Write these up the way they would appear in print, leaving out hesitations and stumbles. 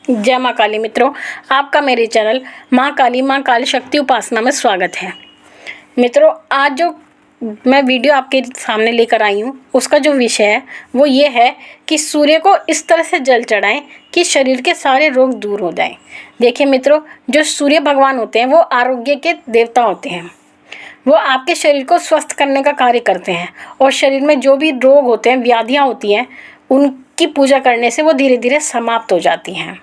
जय माँ काली मित्रों, आपका मेरे चैनल माँ काली माँ काल शक्ति उपासना में स्वागत है। मित्रों, आज जो मैं वीडियो आपके सामने लेकर आई हूँ उसका जो विषय है वो ये है कि सूर्य को इस तरह से जल चढ़ाएं कि शरीर के सारे रोग दूर हो जाएं। देखिए मित्रों, जो सूर्य भगवान होते हैं वो आरोग्य के देवता होते हैं। वो आपके शरीर को स्वस्थ करने का कार्य करते हैं और शरीर में जो भी रोग होते हैं, व्याधियाँ होती हैं, उनकी पूजा करने से वो धीरे धीरे समाप्त हो जाती हैं।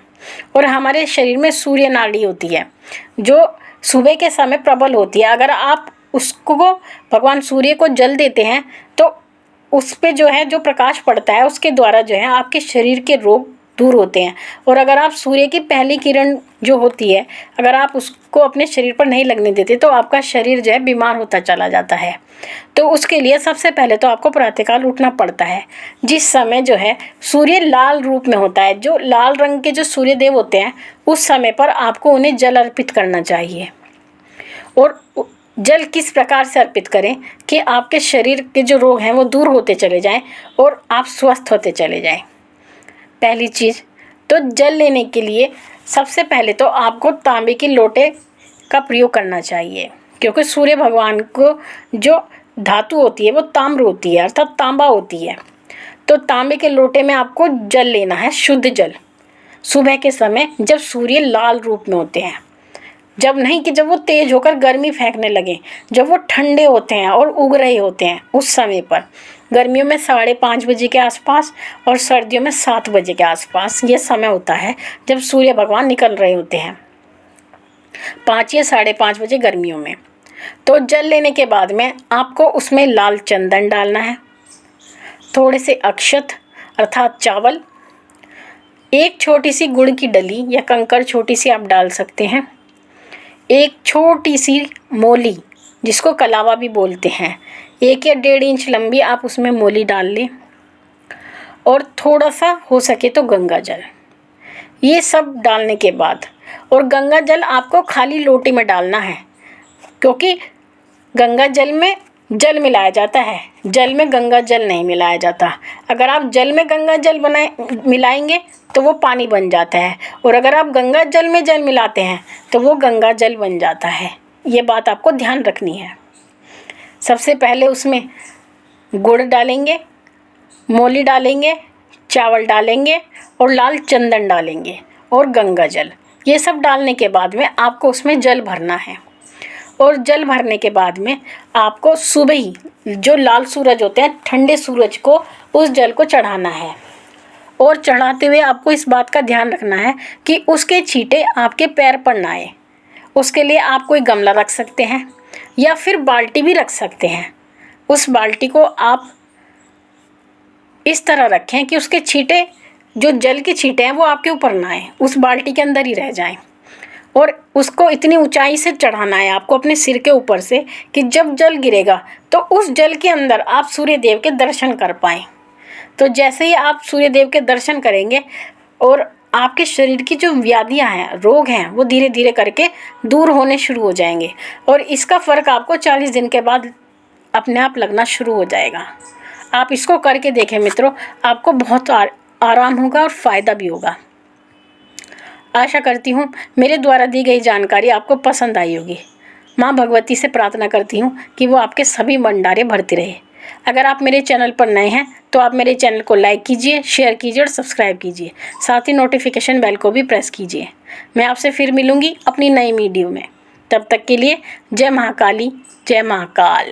और हमारे शरीर में सूर्य नाड़ी होती है जो सुबह के समय प्रबल होती है। अगर आप उसको भगवान सूर्य को जल देते हैं तो उस पे जो है जो प्रकाश पड़ता है उसके द्वारा जो है आपके शरीर के रोग दूर होते हैं। और अगर आप सूर्य की पहली किरण जो होती है, अगर आप उसको अपने शरीर पर नहीं लगने देते तो आपका शरीर जो है बीमार होता चला जाता है। तो उसके लिए सबसे पहले तो आपको प्रातःकाल उठना पड़ता है, जिस समय जो है सूर्य लाल रूप में होता है। जो लाल रंग के जो सूर्य देव होते हैं उस समय पर आपको उन्हें जल अर्पित करना चाहिए। और जल किस प्रकार से अर्पित करें कि आपके शरीर के जो रोग हैं वो दूर होते चले जाएं और आप स्वस्थ होते चले जाएं। पहली चीज़ तो जल लेने के लिए सबसे पहले तो आपको तांबे की लोटे का प्रयोग करना चाहिए, क्योंकि सूर्य भगवान को जो धातु होती है वो ताम्र होती है, अर्थात तांबा होती है। तो तांबे के लोटे में आपको जल लेना है, शुद्ध जल, सुबह के समय जब सूर्य लाल रूप में होते हैं। जब नहीं कि जब वो तेज होकर गर्मी फेंकने लगे, जब वो ठंडे होते हैं और उग रहे होते हैं उस समय पर। गर्मियों में 5:30 बजे के आसपास और सर्दियों में 7 बजे के आसपास ये समय होता है जब सूर्य भगवान निकल रहे होते हैं, 5 या 5:30 बजे गर्मियों में। तो जल लेने के बाद में आपको उसमें लाल चंदन डालना है, थोड़े से अक्षत अर्थात चावल, एक छोटी सी गुड़ की डली या कंकर छोटी सी आप डाल सकते हैं, एक छोटी सी मोली जिसको कलावा भी बोलते हैं, 1 या 1.5 इंच लंबी आप उसमें मोली डाल लें, और थोड़ा सा हो सके तो गंगा जल। ये सब डालने के बाद, और गंगा जल आपको खाली लोटे में डालना है, क्योंकि गंगा जल में जल मिलाया जाता है, जल में गंगा जल नहीं मिलाया जाता। अगर आप जल में गंगा जल मिलाएंगे तो वो पानी बन जाता है, और अगर आप गंगा जल में जल मिलाते हैं तो वो गंगा जल बन जाता है। ये बात आपको ध्यान रखनी है। सबसे पहले उसमें गुड़ डालेंगे, मोली डालेंगे, चावल डालेंगे और लाल चंदन डालेंगे और गंगा जल। ये सब डालने के बाद में आपको उसमें जल भरना है, और जल भरने के बाद में आपको सुबह ही जो लाल सूरज होते हैं, ठंडे सूरज को उस जल को चढ़ाना है। और चढ़ाते हुए आपको इस बात का ध्यान रखना है कि उसके छींटे आपके पैर पर ना आए। उसके लिए आप कोई गमला रख सकते हैं या फिर बाल्टी भी रख सकते हैं। उस बाल्टी को आप इस तरह रखें कि उसके छींटे, जो जल के छींटे हैं, वो आपके ऊपर ना आए, उस बाल्टी के अंदर ही रह जाएं। और उसको इतनी ऊंचाई से चढ़ाना है आपको अपने सिर के ऊपर से कि जब जल गिरेगा तो उस जल के अंदर आप सूर्य देव के दर्शन कर पाएँ। तो जैसे ही आप सूर्य देव के दर्शन करेंगे और आपके शरीर की जो व्याधियां हैं, रोग हैं, वो धीरे धीरे करके दूर होने शुरू हो जाएंगे। और इसका फ़र्क आपको 40 दिन के बाद अपने आप लगना शुरू हो जाएगा। आप इसको करके देखें मित्रों, आपको बहुत आराम होगा और फ़ायदा भी होगा। आशा करती हूँ मेरे द्वारा दी गई जानकारी आपको पसंद आई होगी। माँ भगवती से प्रार्थना करती हूँ कि वो आपके सभी भंडारे भरती रहे। अगर आप मेरे चैनल पर नए हैं तो आप मेरे चैनल को लाइक कीजिए, शेयर कीजिए और सब्सक्राइब कीजिए। साथ ही नोटिफिकेशन बेल को भी प्रेस कीजिए। मैं आपसे फिर मिलूँगी अपनी नई वीडियो में। तब तक के लिए जय महाकाली, जय महाकाल।